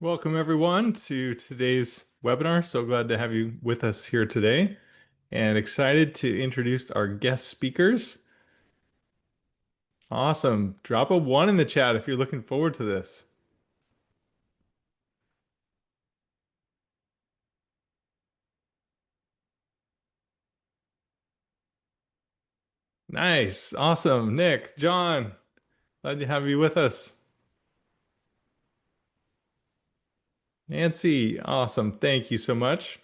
Welcome everyone to today's webinar. So glad to have you with us here today and excited to introduce our guest speakers. Awesome. Drop a 1 in the chat if you're looking forward to this. Nice. Awesome. Nick, John, glad to have you with us. Nancy, awesome. Thank you so much.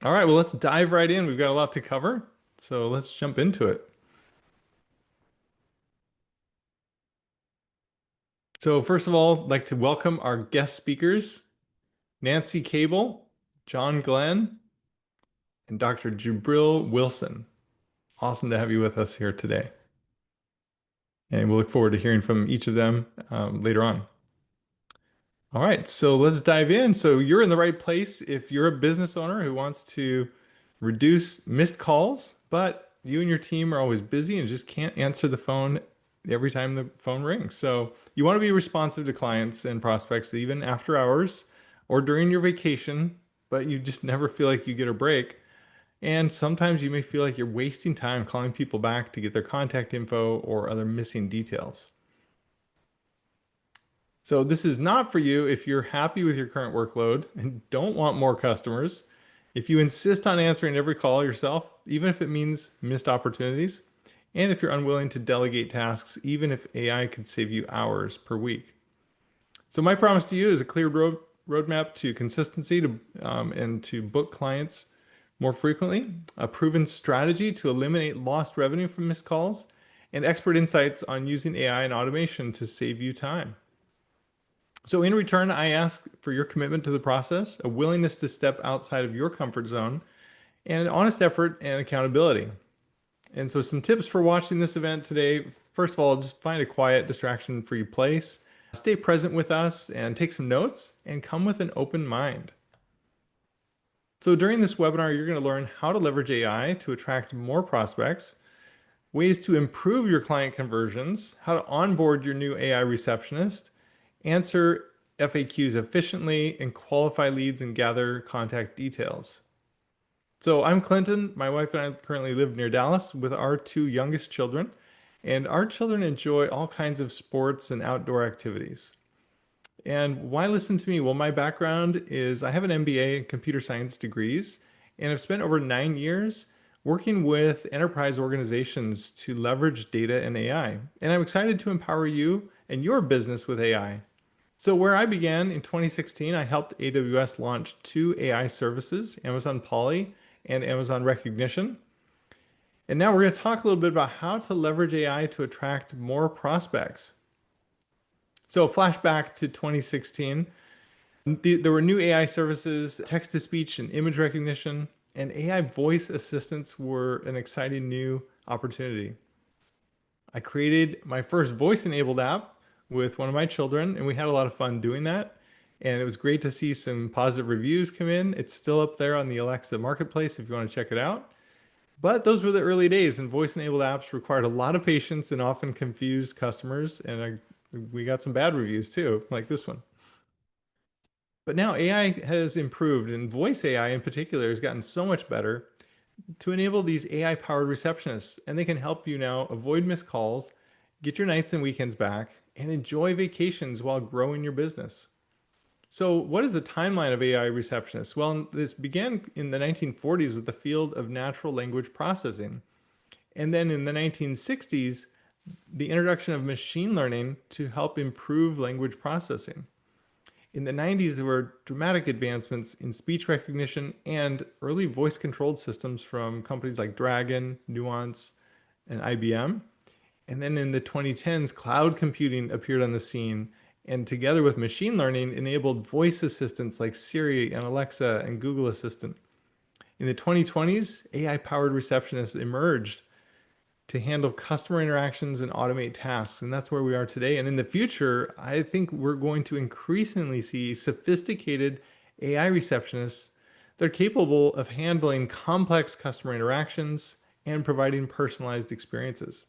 All right, well, let's dive right in. We've got a lot to cover, so let's jump into it. So first of all, I'd like to welcome our guest speakers, Nancy Cable, John Glenn, and Dr. Jubril Wilson. Awesome to have you with us here today. And we'll look forward to hearing from each of them later on. All right, so let's dive in. So you're in the right place if you're a business owner who wants to reduce missed calls, but you and your team are always busy and just can't answer the phone every time the phone rings. So you want to be responsive to clients and prospects even after hours or during your vacation, but you just never feel like you get a break. And sometimes you may feel like you're wasting time calling people back to get their contact info or other missing details. So this is not for you if you're happy with your current workload and don't want more customers. If you insist on answering every call yourself, even if it means missed opportunities, and if you're unwilling to delegate tasks, even if AI could save you hours per week. So my promise to you is a clear roadmap to consistency and to book clients more frequently, a proven strategy to eliminate lost revenue from missed calls, and expert insights on using AI and automation to save you time. So in return, I ask for your commitment to the process, a willingness to step outside of your comfort zone, and an honest effort and accountability. And so some tips for watching this event today. First of all, just find a quiet, distraction-free place. Stay present with us and take some notes and come with an open mind. So during this webinar, you're going to learn how to leverage AI to attract more prospects, ways to improve your client conversions, how to onboard your new AI receptionist, answer FAQs efficiently, and qualify leads and gather contact details. So I'm Clinton. My wife and I currently live near Dallas with our 2 youngest children, and our children enjoy all kinds of sports and outdoor activities. And why listen to me? Well, my background is I have an MBA in computer science degrees, and I've spent over 9 years working with enterprise organizations to leverage data and AI. And I'm excited to empower you and your business with AI. So where I began in 2016, I helped AWS launch 2 AI services, Amazon Poly and Amazon Recognition. And now we're going to talk a little bit about how to leverage AI to attract more prospects. So flashback to 2016, there were new AI services, text-to-speech and image recognition, and AI voice assistants were an exciting new opportunity. I created my first voice-enabled app with one of my children, and we had a lot of fun doing that. And it was great to see some positive reviews come in. It's still up there on the Alexa Marketplace if you want to check it out. But those were the early days, and voice-enabled apps required a lot of patience and often confused customers. And we got some bad reviews too, like this one. But now AI has improved, and voice AI in particular has gotten so much better to enable these AI-powered receptionists, and they can help you now avoid missed calls, get your nights and weekends back, and enjoy vacations while growing your business. So what is the timeline of AI receptionists? Well, this began in the 1940s with the field of natural language processing. And then in the 1960s, the introduction of machine learning to help improve language processing. In the 90s, there were dramatic advancements in speech recognition and early voice-controlled systems from companies like Dragon, Nuance, and IBM. And then in the 2010s, cloud computing appeared on the scene, and together with machine learning, enabled voice assistants like Siri and Alexa and Google Assistant. In the 2020s, AI-powered receptionists emerged to handle customer interactions and automate tasks. And that's where we are today. And in the future, I think we're going to increasingly see sophisticated AI receptionists that are capable of handling complex customer interactions and providing personalized experiences.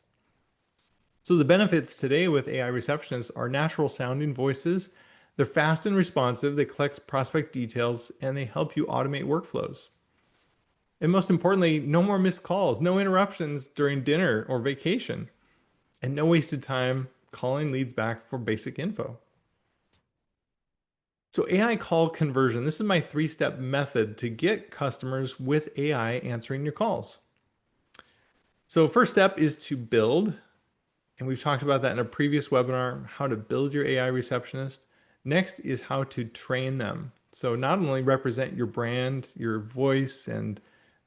So the benefits today with AI receptionists are natural sounding voices They're fast and responsive, they collect prospect details, and they help you automate workflows. And most importantly, no more missed calls, no interruptions during dinner or vacation, and no wasted time calling leads back for basic info. So AI call conversion, this is my three-step method to get customers with AI answering your calls. So first step is to build, and we've talked about that in a previous webinar, how to build your AI receptionist. Next is how to train them. So not only represent your brand, your voice, and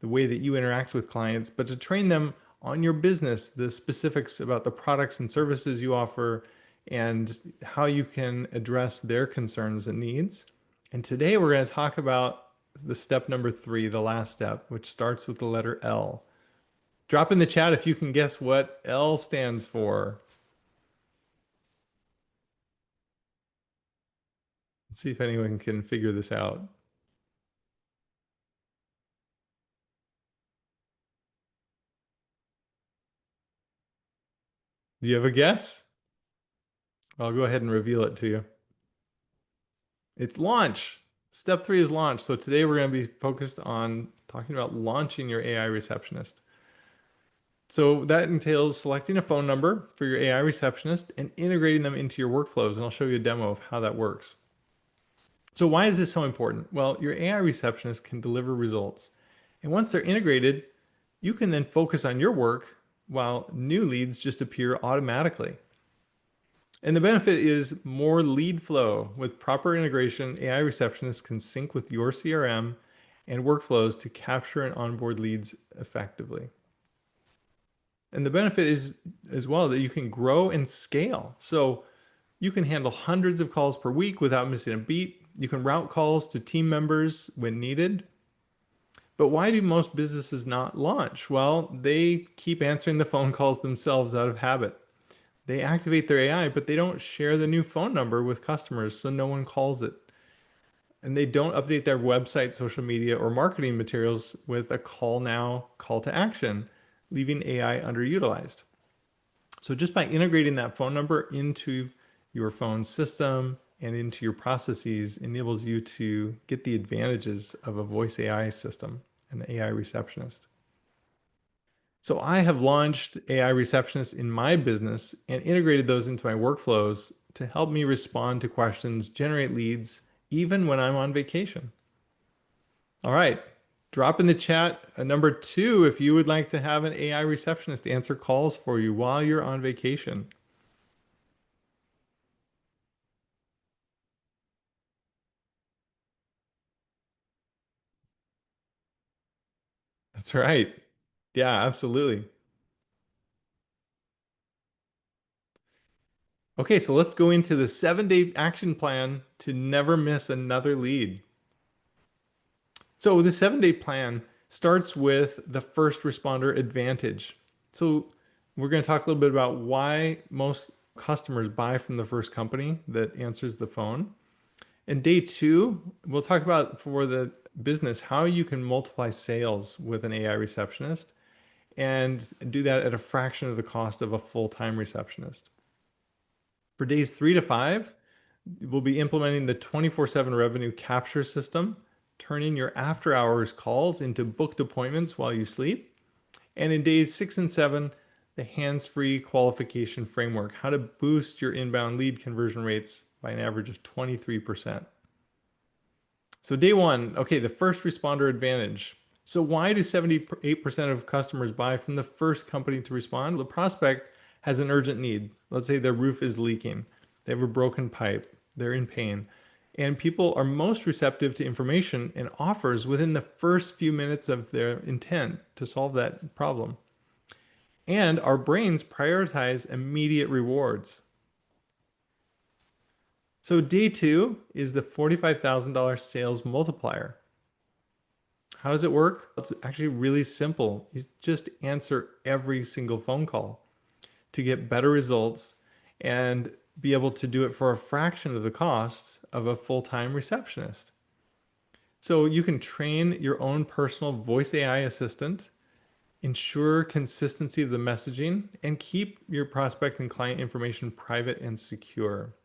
the way that you interact with clients, but to train them on your business, the specifics about the products and services you offer, and how you can address their concerns and needs. And today we're going to talk about the step number 3, the last step, which starts with the letter L. Drop in the chat if you can guess what L stands for. Let's see if anyone can figure this out. Do you have a guess? I'll go ahead and reveal it to you. It's launch. Step 3 is launch. So today we're going to be focused on talking about launching your AI receptionist. So that entails selecting a phone number for your AI receptionist and integrating them into your workflows. And I'll show you a demo of how that works. So why is this so important? Well, your AI receptionist can deliver results. And once they're integrated, you can then focus on your work while new leads just appear automatically. And the benefit is more lead flow. With proper integration, AI receptionists can sync with your CRM and workflows to capture and onboard leads effectively. And the benefit is as well that you can grow and scale. So you can handle hundreds of calls per week without missing a beat. You can route calls to team members when needed. But why do most businesses not launch? Well, they keep answering the phone calls themselves out of habit. They activate their AI, but they don't share the new phone number with customers, so no one calls it. And they don't update their website, social media, or marketing materials with a call now, call to action, leaving AI underutilized. So just by integrating that phone number into your phone system and into your processes enables you to get the advantages of a voice AI system, an AI receptionist. So I have launched AI receptionists in my business and integrated those into my workflows to help me respond to questions, generate leads, even when I'm on vacation. All right, drop in the chat a number 2 if you would like to have an AI receptionist answer calls for you while you're on vacation. That's right. Yeah, absolutely. Okay, so let's go into the 7-day action plan to never miss another lead. So the 7-day plan starts with the first responder advantage. So we're going to talk a little bit about why most customers buy from the first company that answers the phone. And day 2, we'll talk about for the business how you can multiply sales with an AI receptionist and do that at a fraction of the cost of a full-time receptionist. For days 3 to 5, we'll be implementing the 24/7 revenue capture system, turning your after hours calls into booked appointments while you sleep. And in days 6 and 7, the hands-free qualification framework, how to boost your inbound lead conversion rates by an average of 23%. So day 1, okay, the first responder advantage. So why do 78% of customers buy from the first company to respond? The prospect has an urgent need. Let's say their roof is leaking. They have a broken pipe. They're in pain. And people are most receptive to information and offers within the first few minutes of their intent to solve that problem. And our brains prioritize immediate rewards. So day 2 is the $45,000 sales multiplier. How does it work? It's actually really simple. You just answer every single phone call to get better results and be able to do it for a fraction of the cost of a full-time receptionist. So you can train your own personal voice AI assistant, ensure consistency of the messaging, and keep your prospect and client information private and secure.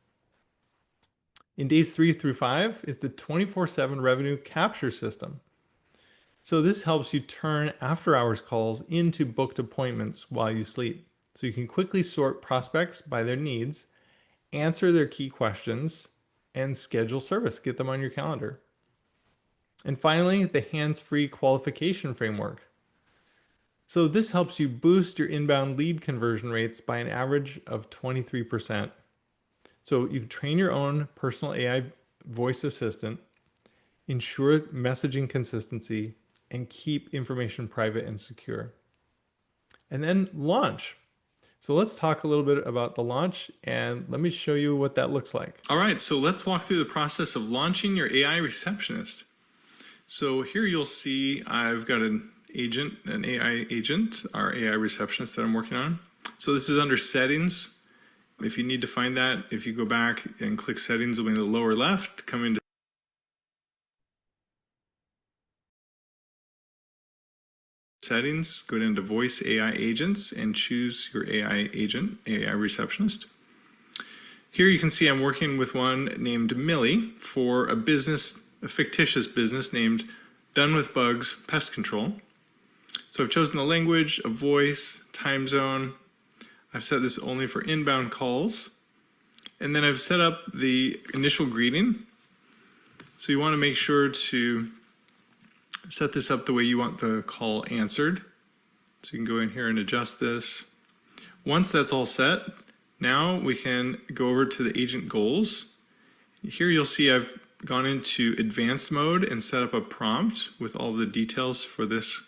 In days 3 through 5 is the 24/7 revenue capture system. So this helps you turn after hours calls into booked appointments while you sleep. So you can quickly sort prospects by their needs, answer their key questions, and schedule service. Get them on your calendar. And finally, the hands-free qualification framework. So this helps you boost your inbound lead conversion rates by an average of 23%. So you train your own personal AI voice assistant, ensure messaging consistency, and keep information private and secure. And then launch. So let's talk a little bit about the launch, and let me show you what that looks like. All right, so let's walk through the process of launching your AI receptionist. So here you'll see I've got an AI agent, our AI receptionist that I'm working on. So this is under settings. If you need to find that, if you go back and click settings, it'll be in the lower left, come into settings, go into voice AI agents and choose your AI agent, AI receptionist. Here you can see I'm working with one named Millie for a fictitious business named Done with Bugs Pest Control. So I've chosen the language, a voice, time zone. I've set this only for inbound calls. And then I've set up the initial greeting. So you want to make sure to set this up the way you want the call answered. So you can go in here and adjust this. Once that's all set, now we can go over to the agent goals. Here you'll see I've gone into advanced mode and set up a prompt with all the details for this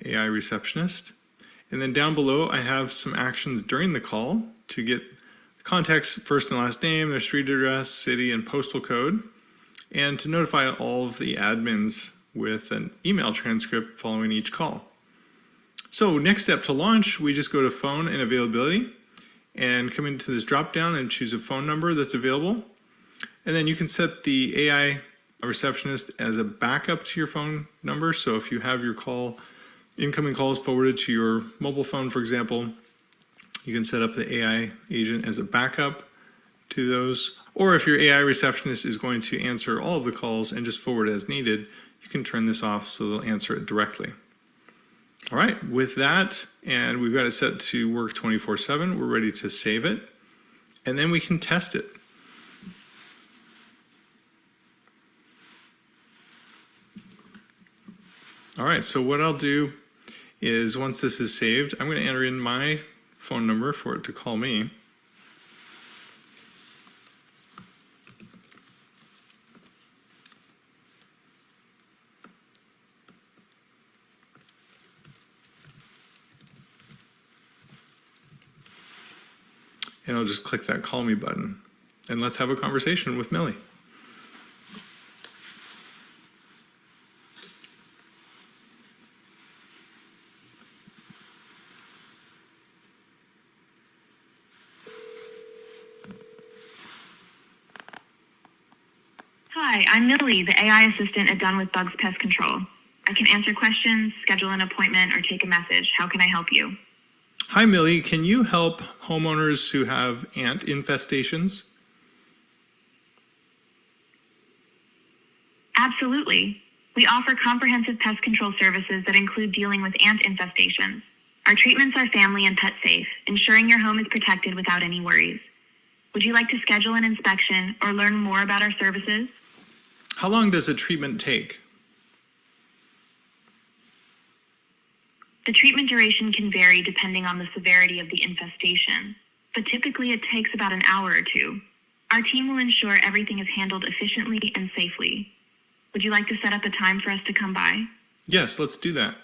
AI receptionist. And then down below, I have some actions during the call to get contact's first and last name, their street address, city, and postal code, and to notify all of the admins with an email transcript following each call. So next step to launch, we just go to phone and availability and come into this drop down and choose a phone number that's available. And then you can set the AI receptionist as a backup to your phone number. So if you have your incoming calls forwarded to your mobile phone, for example, you can set up the AI agent as a backup to those. Or if your AI receptionist is going to answer all of the calls and just forward as needed, you can turn this off so they'll answer it directly. All right, with that, and we've got it set to work 24/7, we're ready to save it, and then we can test it. All right, so what I'll do is once this is saved, I'm going to enter in my phone number for it to call me. And I'll just click that call me button. And let's have a conversation with Millie. Hi, I'm Millie, the AI assistant at Done with Bugs Pest Control. I can answer questions, schedule an appointment, or take a message. How can I help you? Hi, Millie. Can you help homeowners who have ant infestations? Absolutely. We offer comprehensive pest control services that include dealing with ant infestations. Our treatments are family and pet safe, ensuring your home is protected without any worries. Would you like to schedule an inspection or learn more about our services? How long does a treatment take? The treatment duration can vary depending on the severity of the infestation, but typically it takes about an hour or two. Our team will ensure everything is handled efficiently and safely. Would you like to set up a time for us to come by? Yes, let's do that.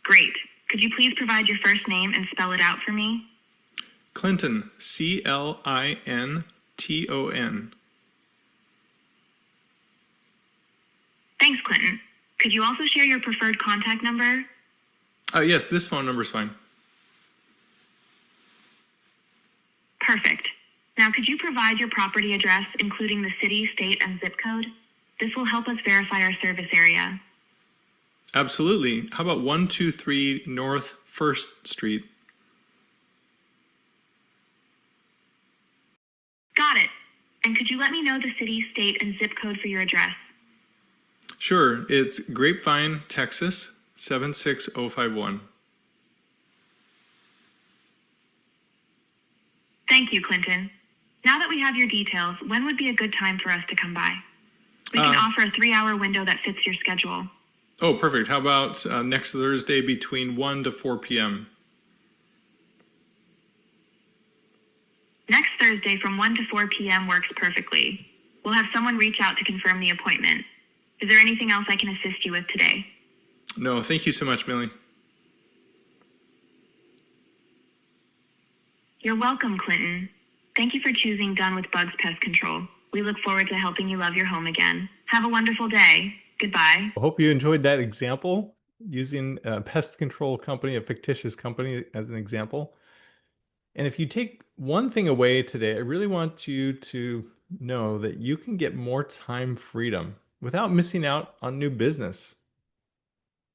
Great. Could you please provide your first name and spell it out for me? Clinton, Clinton. Thanks, Clinton. Could you also share your preferred contact number? Yes, this phone number is fine. Perfect. Now, could you provide your property address, including the city, state, and zip code? This will help us verify our service area. Absolutely. How about 123 North 1st Street? And could you let me know the city, state, and zip code for your address? Sure, it's Grapevine, Texas, 76051. Thank you, Clinton. Now that we have your details, when would be a good time for us to come by? We can offer a 3-hour window that fits your schedule. Oh, perfect. How about next Thursday between 1 to 4 p.m.? Next Thursday from 1 to 4 p.m. works perfectly. We'll have someone reach out to confirm the appointment. Is there anything else I can assist you with today? No, thank you so much, Millie. You're welcome, Clinton. Thank you for choosing Done with Bugs Pest Control. We look forward to helping you love your home again. Have a wonderful day. Goodbye. I hope you enjoyed that example using a pest control company, a fictitious company, as an example. And if you take one thing away today, I really want you to know that you can get more time freedom without missing out on new business.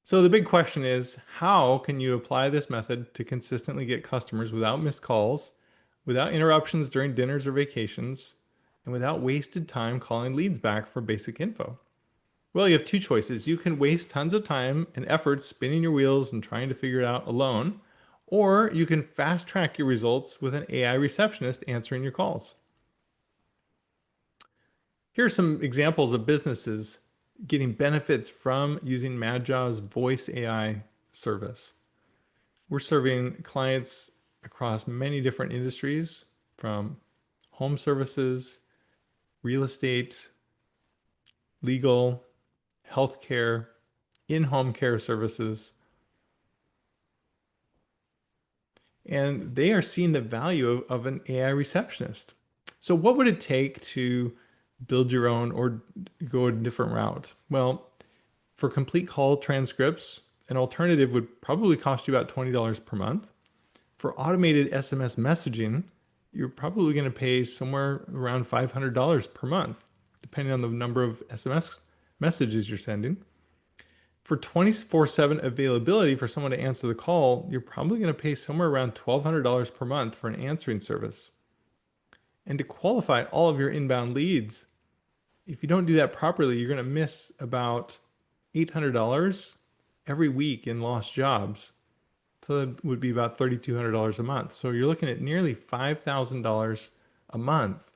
So the big question is, how can you apply this method to consistently get customers without missed calls, without interruptions during dinners or vacations, and without wasted time calling leads back for basic info? Well, you have two choices. You can waste tons of time and effort spinning your wheels and trying to figure it out alone, or you can fast track your results with an AI receptionist answering your calls. Here are some examples of businesses getting benefits from using Madjaw's voice AI service. We're serving clients across many different industries, from home services, real estate, legal, healthcare, in-home care services, and they are seeing the value of an AI receptionist. So what would it take to build your own or go a different route? Well, for complete call transcripts, an alternative would probably cost you about $20 per month. For automated SMS messaging, you're probably going to pay somewhere around $500 per month, depending on the number of SMS messages you're sending. For 24/7 availability for someone to answer the call, you're probably going to pay somewhere around $1,200 per month for an answering service. And to qualify all of your inbound leads, if you don't do that properly, you're going to miss about $800 every week in lost jobs. So that would be about $3,200 a month. So you're looking at nearly $5,000 a month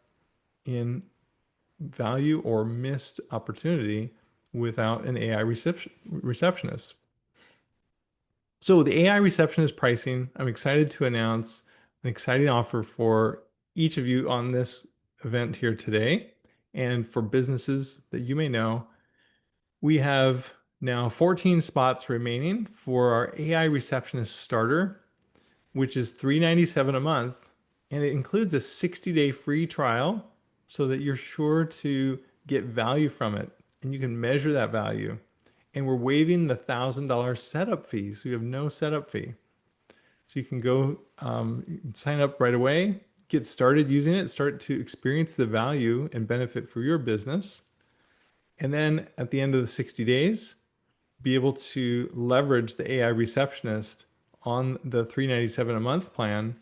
in value or missed opportunity without an AI receptionist. So the AI receptionist pricing, I'm excited to announce an exciting offer for each of you on this event here today. And for businesses that you may know, we have now 14 spots remaining for our AI receptionist starter, which is $397 a month. And it includes a 60-day free trial so that you're sure to get value from it and you can measure that value. And we're waiving the $1,000 setup fee, so you have no setup fee. So you can go sign up right away, get started using it, start to experience the value and benefit for your business. And then at the end of the 60 days, be able to leverage the AI receptionist on the $397 a month plan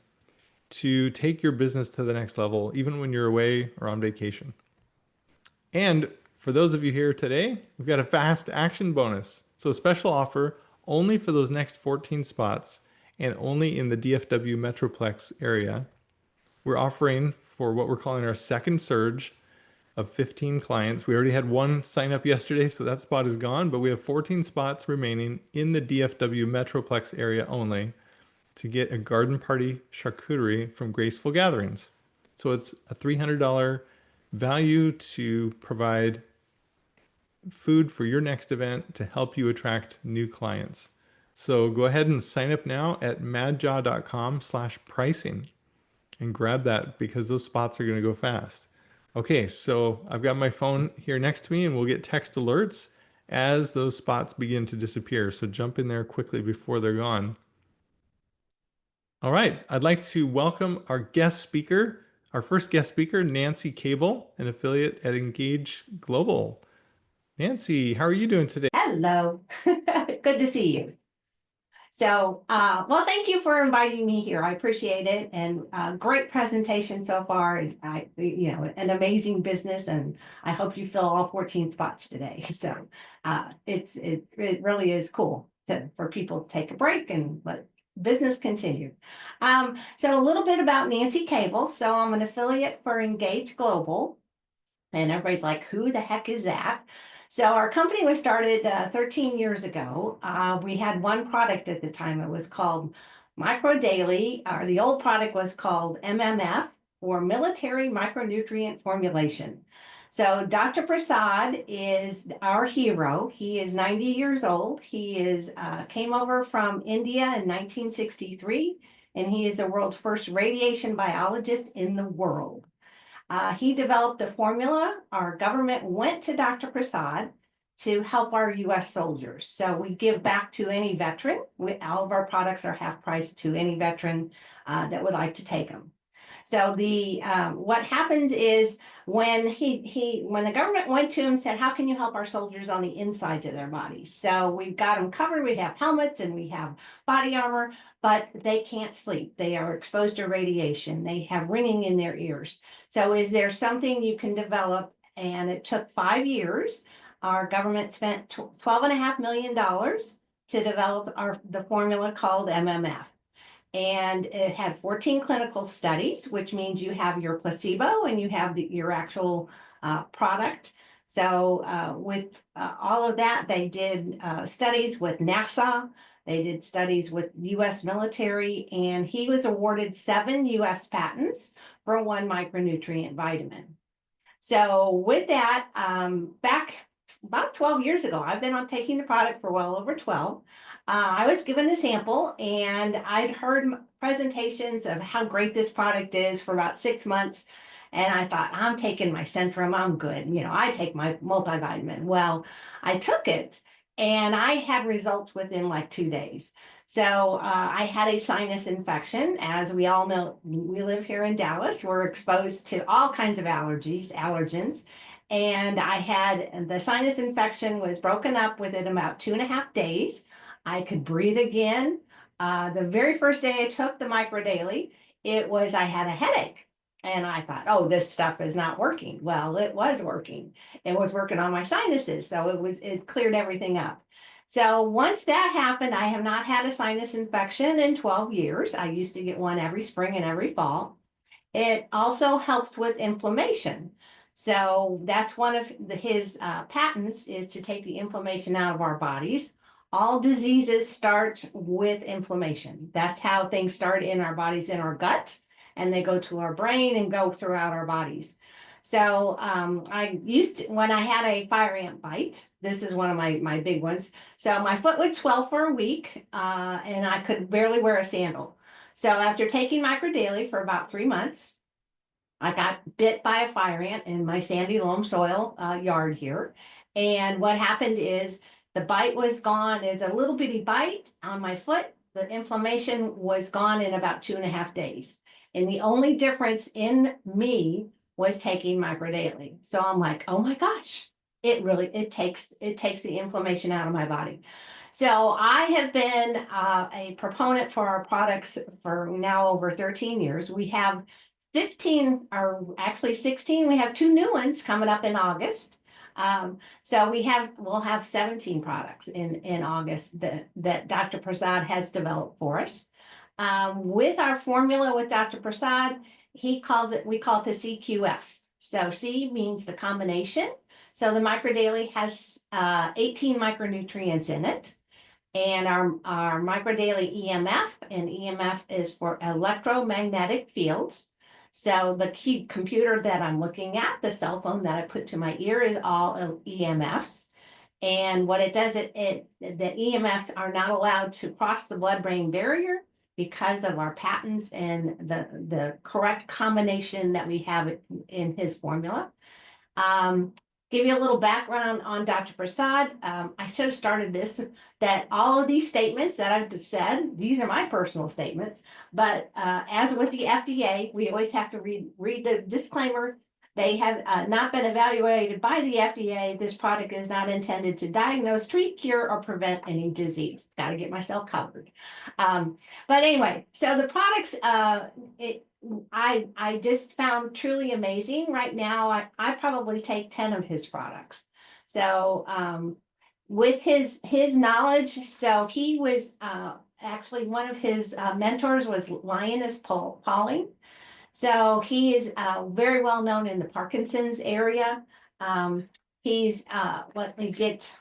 to take your business to the next level, even when you're away or on vacation. And for those of you here today, we've got a fast action bonus. So a special offer only for those next 14 spots and only in the DFW Metroplex area. We're offering for what we're calling our second surge of 15 clients. We already had one sign up yesterday, so that spot is gone, but we have 14 spots remaining in the DFW Metroplex area only to get a garden party charcuterie from Graceful Gatherings. So it's a $300 value to provide food for your next event to help you attract new clients. So go ahead and sign up now at madjaw.com/pricing and grab that because those spots are going to go fast. Okay, so I've got my phone here next to me and we'll get text alerts as those spots begin to disappear. So jump in there quickly before they're gone. All right, I'd like to welcome our guest speaker, our first guest speaker, Nancy Cable, an affiliate at Engage Global. Nancy, how are you doing today? Hello. Good to see you. So, well, thank you for inviting me here. I appreciate it, and great presentation so far. And an amazing business, and I hope you fill all 14 spots today. So, it really is cool for people to take a break and let business continue. So a little bit about Nancy Cable. So I'm an affiliate for Engage Global, and everybody's like, who the heck is that? So our company was started 13 years ago. We had one product at the time. It was called Micro Daily, or the old product was called MMF, or Military Micronutrient Formulation. So Dr. Prasad is our hero. He is 90 years old. He came over from India in 1963, and he is the world's first radiation biologist in the world. He developed a formula. Our government went to Dr. Prasad to help our US soldiers. So we give back to any veteran. All of our products are half price to any veteran that would like to take them. So what happens is when when the government went to him and said, how can you help our soldiers on the insides of their bodies? So we've got them covered. We have helmets and we have body armor, but they can't sleep. They are exposed to radiation. They have ringing in their ears. So is there something you can develop? And it took 5 years. Our government spent $12.5 million to develop the formula called MMF. And it had 14 clinical studies, which means you have your placebo and you have your actual product. So with all of that, they did studies with NASA. They did studies with US military, and he was awarded 7 US patents for 1 micronutrient vitamin. So with that, back about 12 years ago, I've been on taking the product for well over 12. I was given a sample, and I'd heard presentations of how great this product is for about 6 months. And I thought, I'm taking my Centrum, I'm good. I take my multivitamin. Well, I took it, and I had results within like 2 days. So I had a sinus infection. As we all know, we live here in Dallas. We're exposed to all kinds of allergens. And I had the sinus infection was broken up within about 2.5 days. I could breathe again. The very first day I took the Micro Daily, I had a headache. And I thought, oh, this stuff is not working. Well, it was working. It was working on my sinuses. So it cleared everything up. So once that happened, I have not had a sinus infection in 12 years. I used to get one every spring and every fall. It also helps with inflammation. So that's one of his patents, is to take the inflammation out of our bodies. All diseases start with inflammation. That's how things start in our bodies, in our gut, and they go to our brain and go throughout our bodies. So when I had a fire ant bite, this is one of my big ones. So my foot would swell for a week, and I could barely wear a sandal. So after taking Micro Daily for about 3 months, I got bit by a fire ant in my sandy loam soil yard here. And what happened is the bite was gone. It's a little bitty bite on my foot. The inflammation was gone in about 2.5 days. And the only difference in me was taking Micro Daily. So I'm like, oh my gosh, it takes the inflammation out of my body. So I have been a proponent for our products for now over 13 years. We have 15, or actually 16. We have 2 new ones coming up in August. So we'll have 17 products in August that Dr. Prasad has developed for us. With our formula with Dr. Prasad, we call it the CQF. So C means the combination. So the Micro Daily has 18 micronutrients in it. And our Micro Daily EMF, and EMF is for electromagnetic fields. So the computer that I'm looking at, the cell phone that I put to my ear, is all EMFs. And what it does, the EMFs are not allowed to cross the blood-brain barrier because of our patents and the correct combination that we have in his formula. Give you a little background on Dr. Prasad. I should have started this, that all of these statements that I've just said, these are my personal statements, but as with the FDA, we always have to read the disclaimer They have not been evaluated by the FDA. This product is not intended to diagnose, treat, cure, or prevent any disease. Got to get myself covered. But anyway, so the products, I just found truly amazing. Right now, I probably take 10 of his products. So with his knowledge, so he was actually one of his mentors was Linus Pauling. So he is very well known in the Parkinson's area. He's let me get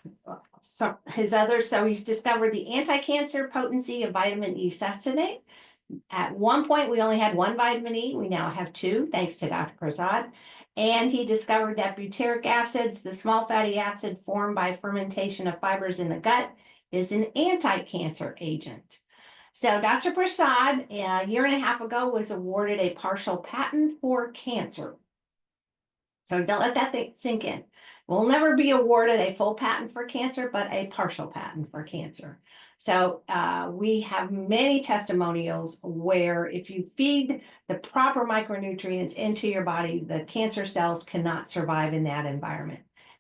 some his others. So he's discovered the anti-cancer potency of vitamin E succinate. At one point, we only had one vitamin E. We now have two, thanks to Dr. Prasad. And he discovered that butyric acids, the small fatty acid formed by fermentation of fibers in the gut, is an anti-cancer agent. So Dr. Prasad, a year and a half ago, was awarded a partial patent for cancer. So don't let that sink in. We'll never be awarded a full patent for cancer, but a partial patent for cancer. So we have many testimonials where if you feed the proper micronutrients into your body, the cancer cells cannot survive in that environment.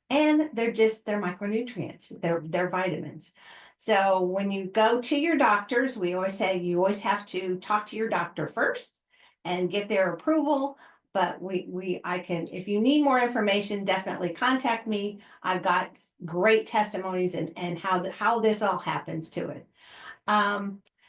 And they're micronutrients, they're vitamins. So when you go to your doctors, we always say you always have to talk to your doctor first and get their approval. But if you need more information, definitely contact me. I've got great testimonies and how this all happens to it.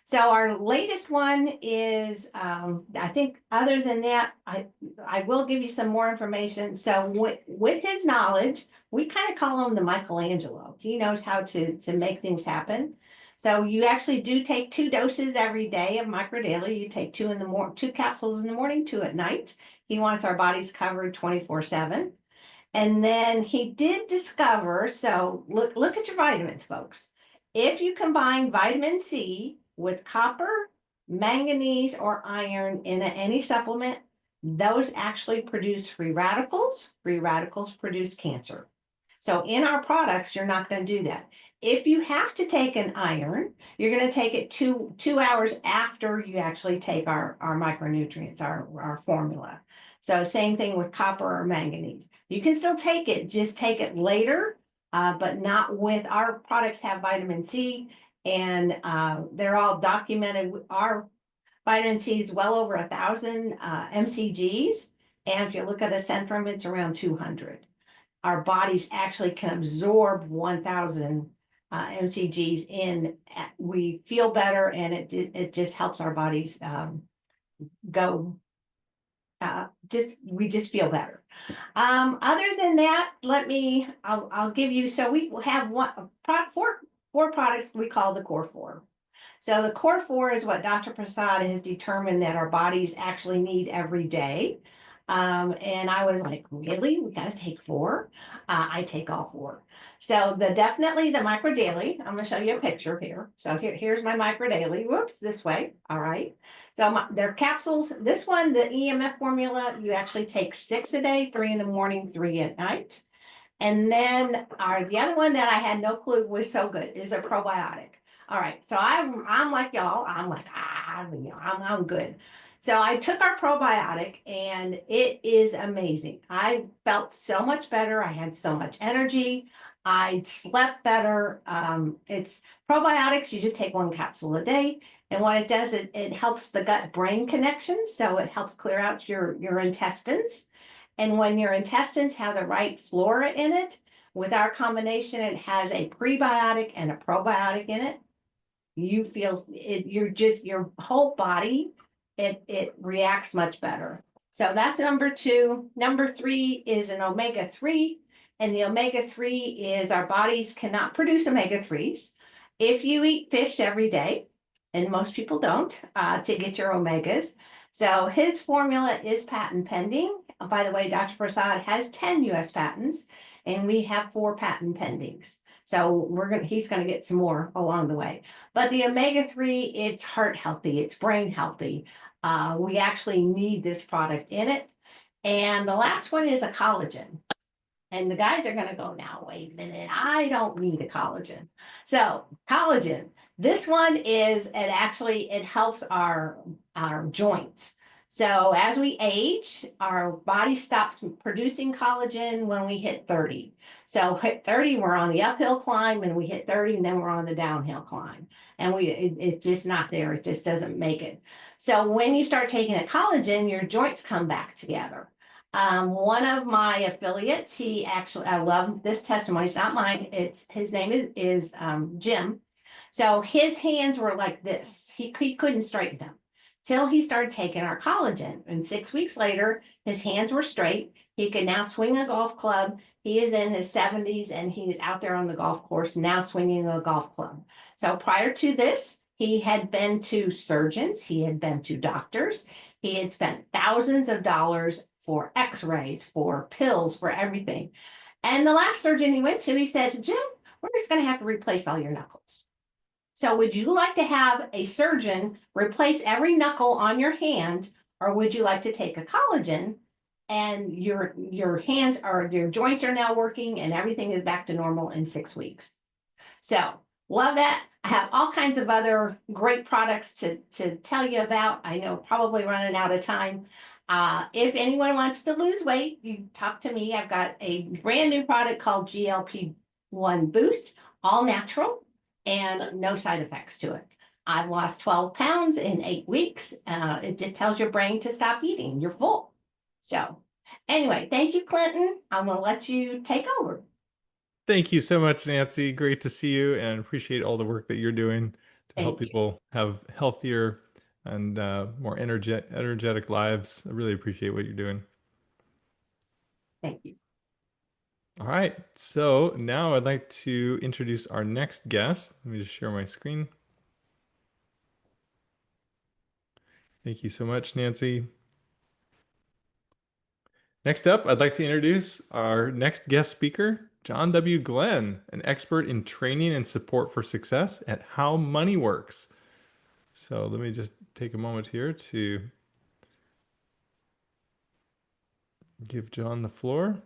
So our latest one is, I think other than that, I will give you some more information. So with his knowledge, we kind of call him the Michelangelo. He knows how to make things happen. So you actually do take 2 doses every day of microdaily. You take 2 capsules in the morning, 2 at night. He wants our bodies covered 24/7. And then he did discover, so look at your vitamins, folks. If you combine vitamin C with copper, manganese, or iron in any supplement, those actually produce free radicals. Free radicals produce cancer. So in our products, you're not going to do that. If you have to take an iron, you're going to take it two hours after you actually take our micronutrients, our formula. So same thing with copper or manganese. You can still take it, just take it later, but not with our products have vitamin C, and they're all documented. Our vitamin C is well over 1,000 mcgs, and if you look at a Centrum, it's around 200. Our bodies actually can absorb 1,000 mcgs in. We feel better, and it just helps our bodies go. We just feel better. Other than that, I'll give you. So we have four products we call the core 4. So the core 4 is what Dr. Prasad has determined that our bodies actually need every day. And I was like, really? We got to take 4? I take all 4. So definitely the micro daily. I'm going to show you a picture here. So here's my micro daily. Whoops, this way. All right. So they're capsules. This one, the EMF formula, you actually take 6 a day, 3 in the morning, 3 at night. And then the other one that I had no clue was so good is a probiotic. All right. So I'm like y'all. I'm like, I'm good. So I took our probiotic and it is amazing. I felt so much better. I had so much energy. I slept better. It's probiotics. You just take 1 capsule a day. And what it does, it helps the gut-brain connection. So it helps clear out your intestines. And when your intestines have the right flora in it, with our combination, it has a prebiotic and a probiotic in it. You feel it, your whole body, it reacts much better. So that's number 2. Number 3 is an omega-3. And the omega-3 is our bodies cannot produce omega-3s. If you eat fish every day, and most people don't, to get your omegas. So his formula is patent pending. By the way, Dr. Prasad has 10 US patents, and we have 4 patent pendings. So he's going to get some more along the way. But the omega-3, it's heart healthy, it's brain healthy. We actually need this product in it. And the last one is a collagen. And the guys are going to go, now, wait a minute, I don't need a collagen. So collagen, this one is, it helps our joints. So as we age, our body stops producing collagen when we hit 30. So hit 30, we're on the uphill climb, and we hit 30, and then we're on the downhill climb. And it's just not there. It just doesn't make it. So when you start taking a collagen, your joints come back together. One of my affiliates, he actually, I love this testimony. It's not mine. It's his name is Jim. So his hands were like this. He couldn't straighten them till he started taking our collagen. And 6 weeks later, his hands were straight. He could now swing a golf club. He is in his 70s and he is out there on the golf course now swinging a golf club. So prior to this, he had been to surgeons, he had been to doctors, he had spent thousands of dollars for x-rays, for pills, for everything. And the last surgeon he went to, he said, Jim, we're just going to have to replace all your knuckles. So would you like to have a surgeon replace every knuckle on your hand, or would you like to take a collagen and your hands are, your joints are now working and everything is back to normal in 6 weeks? So love that. I have all kinds of other great products to tell you about. I know probably running out of time. If anyone wants to lose weight, you talk to me. I've got a brand new product called GLP-1 Boost, all natural and no side effects to it. I've lost 12 pounds in 8 weeks. It just tells your brain to stop eating. You're full. So anyway, thank you, Clinton. I'm going to let you take over. Thank you so much, Nancy. Great to see you, and appreciate all the work that you're doing to help Thank you. people have healthier and more energetic lives. I really appreciate what you're doing. Thank you. All right, so now I'd like to introduce our next guest. Let me just share my screen. Thank you so much, Nancy. Next up, I'd like to introduce our next guest speaker, John W. Glenn, an expert in training and support for success at How Money Works. So let me just take a moment here to give John the floor.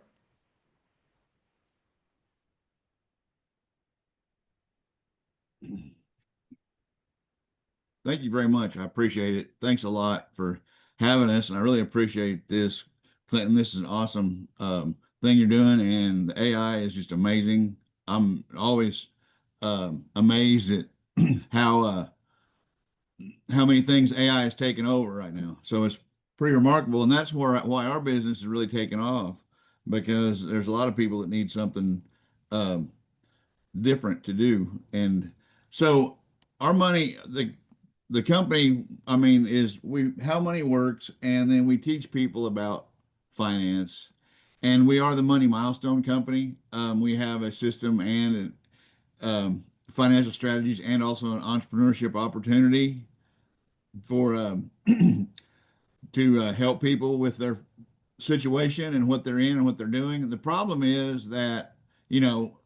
Thank you very much. I appreciate it. Thanks a lot for having us. And I really appreciate this, Clinton. This is an awesome thing you're doing, and the AI is just amazing. I'm always amazed at how how many things AI has taken over right now. So it's pretty remarkable, and that's why our business is really taking off, because there's a lot of people that need something um, different to do. And so our money, the company, I mean, is we How Money Works, and then we teach people about finance, and we are the Money Milestone Company. We have a system and financial strategies, and also an entrepreneurship opportunity for to help people with their situation and what they're in and what they're doing. And the problem is that,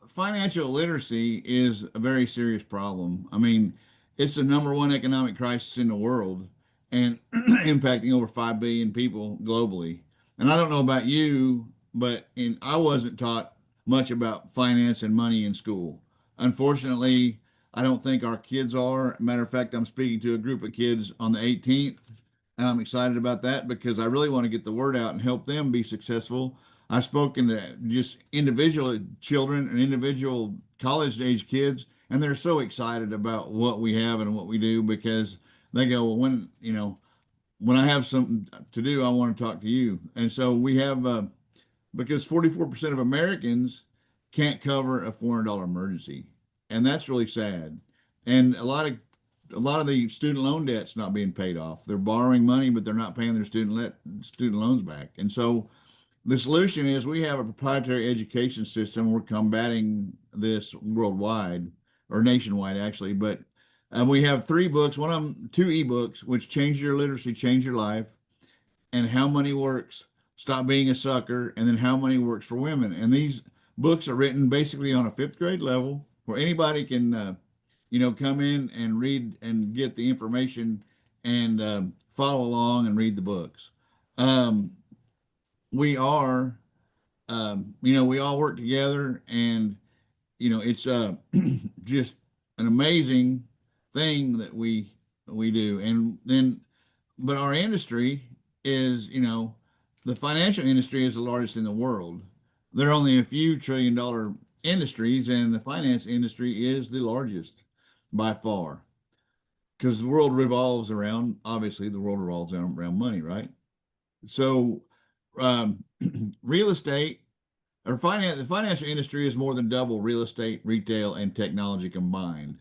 financial literacy is a very serious problem. I mean, it's the number one economic crisis in the world, and impacting over 5 billion people globally. And I don't know about you, but I wasn't taught much about finance and money in school. Unfortunately, I don't think our kids are. Matter of fact, I'm speaking to a group of kids on the 18th, and I'm excited about that because I really want to get the word out and help them be successful. I've spoken to just individual children and individual college age kids, and they're so excited about what we have and what we do, because they go, well, when I have something to do, I want to talk to you. And so we have, because 44% of Americans can't cover a $400 emergency, and that's really sad. And a lot of the student loan debt's not being paid off. They're borrowing money, but they're not paying their student loans back. And so the solution is we have a proprietary education system. We're combating this worldwide, or nationwide actually, but we have 3 books, one of them, 2 ebooks, which Change Your Literacy, Change Your Life, and How Money Works, Stop Being a Sucker, and then How Money Works for Women. And these books are written basically on a 5th grade level, where anybody can, come in and read and get the information, and follow along and read the books. Um, we are, we all work together, and it's just an amazing thing that we do. And then, but our industry is, the financial industry is the largest in the world. There are only a few $1 trillion industries, and the finance industry is the largest by far. Because the world revolves around, obviously, the world revolves around money, right? So, um, real estate or the financial industry is more than double real estate, retail, and technology combined.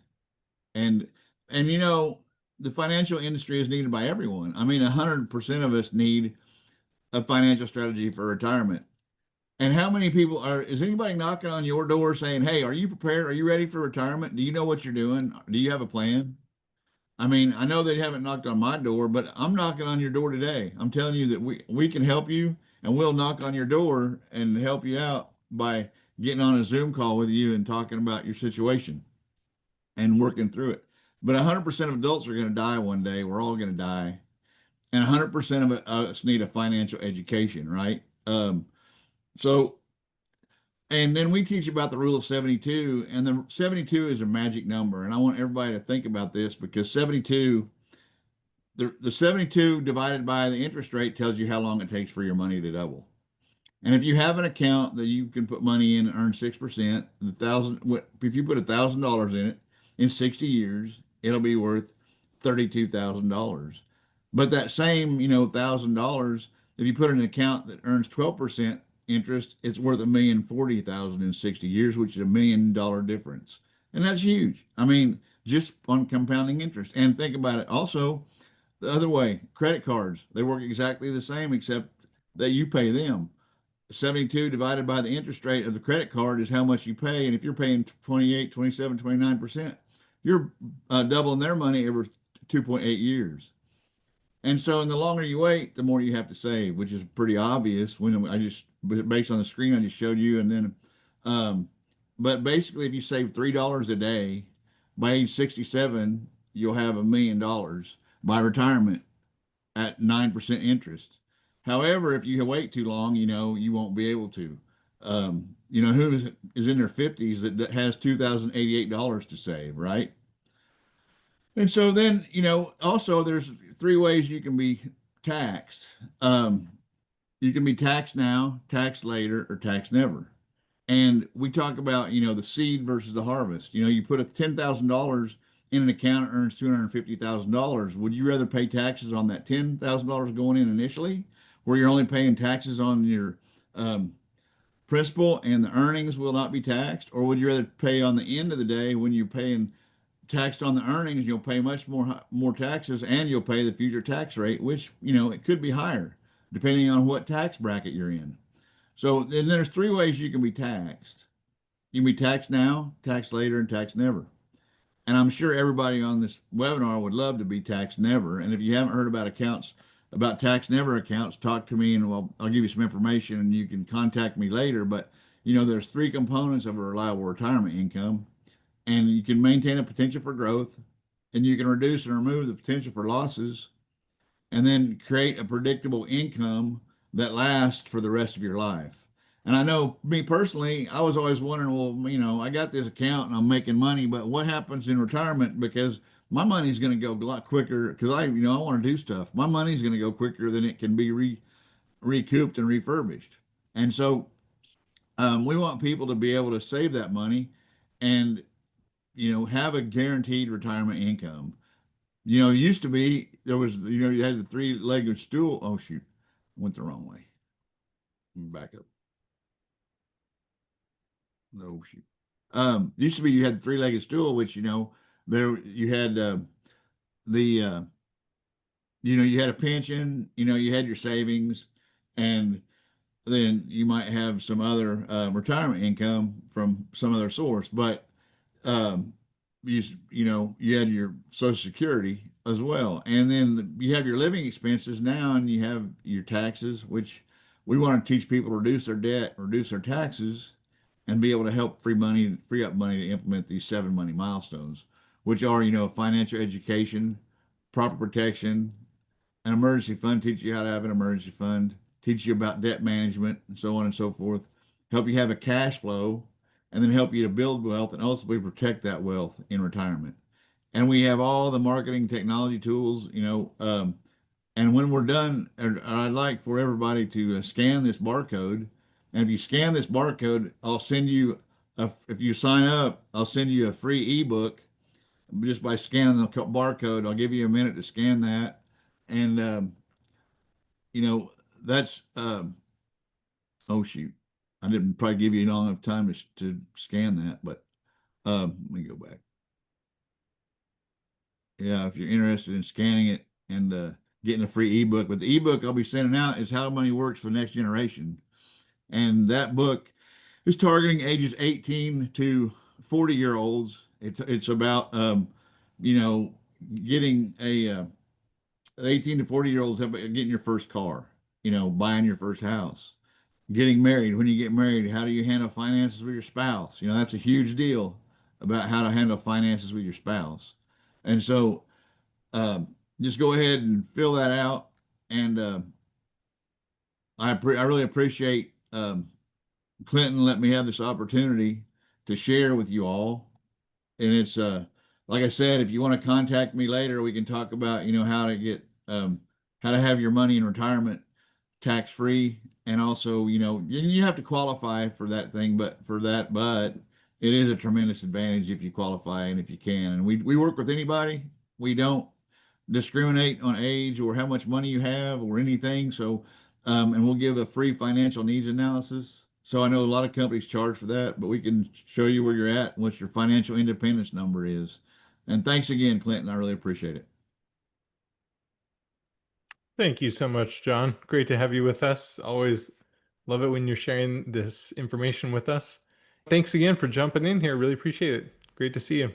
And and the financial industry is needed by everyone. I mean, 100% of us need a financial strategy for retirement. And how many people is anybody knocking on your door saying, "Hey, are you prepared? Are you ready for retirement? Do you know what you're doing? Do you have a plan?" I mean, I know they haven't knocked on my door, but I'm knocking on your door today. I'm telling you that we can help you, and we'll knock on your door and help you out by getting on a Zoom call with you and talking about your situation and working through it. But 100% of adults are going to die one day. We're all going to die. And 100% of us need a financial education, right? So, and then we teach about the rule of 72, and the 72 is a magic number. And I want everybody to think about this because the 72 divided by the interest rate tells you how long it takes for your money to double. And if you have an account that you can put money in and earn 6%, if you put $1,000 in it in 60 years, it'll be worth $32,000. But that same, $1,000, if you put in an account that earns 12% interest, it's worth $1,040,000 in 60 years, which is $1 million difference. And that's huge. I mean, just on compounding interest. And think about it also the other way, credit cards, they work exactly the same, except that you pay them. 72 divided by the interest rate of the credit card is how much you pay. And if you're paying 28, 27, 29%, you're doubling their money every 2.8 years. And so, and the longer you wait, the more you have to save, which is pretty obvious when based on the screen I just showed you. And then, um, but basically, if you save $3 a day by age 67, you'll have $1 million by retirement at 9% interest. However, if you wait too long, you won't be able to. Who is in their 50s that has $2,088 to save, right? And so then, also there's three ways you can be taxed. You can be taxed now, taxed later, or taxed never. And we talk about, the seed versus the harvest. You put a $10,000 in an account that earns $250,000. Would you rather pay taxes on that $10,000 going in initially, where you're only paying taxes on your principal and the earnings will not be taxed? Or would you rather pay on the end of the day when you're paying taxed on the earnings, you'll pay much more taxes and you'll pay the future tax rate, which, it could be higher depending on what tax bracket you're in. So then there's three ways you can be taxed. You can be taxed now, taxed later, and taxed never. And I'm sure everybody on this webinar would love to be taxed never. And if you haven't heard about tax never accounts, talk to me and I'll give you some information and you can contact me later. But there's three components of a reliable retirement income, and you can maintain a potential for growth, and you can reduce and remove the potential for losses, and then create a predictable income that lasts for the rest of your life. And I know me personally, I was always wondering, well, I got this account and I'm making money, but what happens in retirement? Because my money's going to go a lot quicker because I want to do stuff. My money's going to go quicker than it can be recouped and refurbished. And so we want people to be able to save that money and, have a guaranteed retirement income. It used to be there was, you had the three-legged stool. Oh, shoot, went the wrong way. Back up. No, shoot. Used to be you had the three-legged stool, which there you had the you had a pension, you had your savings, and then you might have some other retirement income from some other source. But um, you had your Social Security as well, and then you have your living expenses now, and you have your taxes, which we want to teach people to reduce their debt, reduce their taxes, and be able to help free up money to implement these 7 money milestones, which are, financial education, proper protection, an emergency fund, teach you how to have an emergency fund, teach you about debt management, and so on and so forth, help you have a cash flow, and then help you to build wealth and ultimately protect that wealth in retirement. And we have all the marketing technology tools, And when we're done, I'd like for everybody to scan this barcode. And if you scan this barcode, I'll send you if you sign up, I'll send you a free ebook just by scanning the barcode. I'll give you a minute to scan that. And, you know, that's, oh shoot, I didn't probably give you long enough time to scan that, but let me go back. Yeah, if you're interested in scanning it and getting a free ebook, but the ebook I'll be sending out is How Money Works for the Next Generation. And that book is targeting ages 18 to 40-year-olds. It's about you know, getting a 18 to 40-year-olds getting your first car, you know, buying your first house, getting married. When you get married, how do you handle finances with your spouse? You know, that's a huge deal about how to handle finances with your spouse. And so just go ahead and fill that out. And I really appreciate Clinton let me have this opportunity to share with you all. And it's like I said, if you want to contact me later, we can talk about, you know, how to get how to have your money in retirement tax free. And also, you know, you have to qualify for that thing, but it is a tremendous advantage if you qualify and if you can. And we work with anybody. We don't discriminate on age or how much money you have or anything. So, and we'll give a free financial needs analysis. So I know a lot of companies charge for that, but we can show you where you're at and what your financial independence number is. And thanks again, Clinton. I really appreciate it. Thank you so much, John. Great to have you with us. Always love it when you're sharing this information with us. Thanks again for jumping in here. Really appreciate it. Great to see you.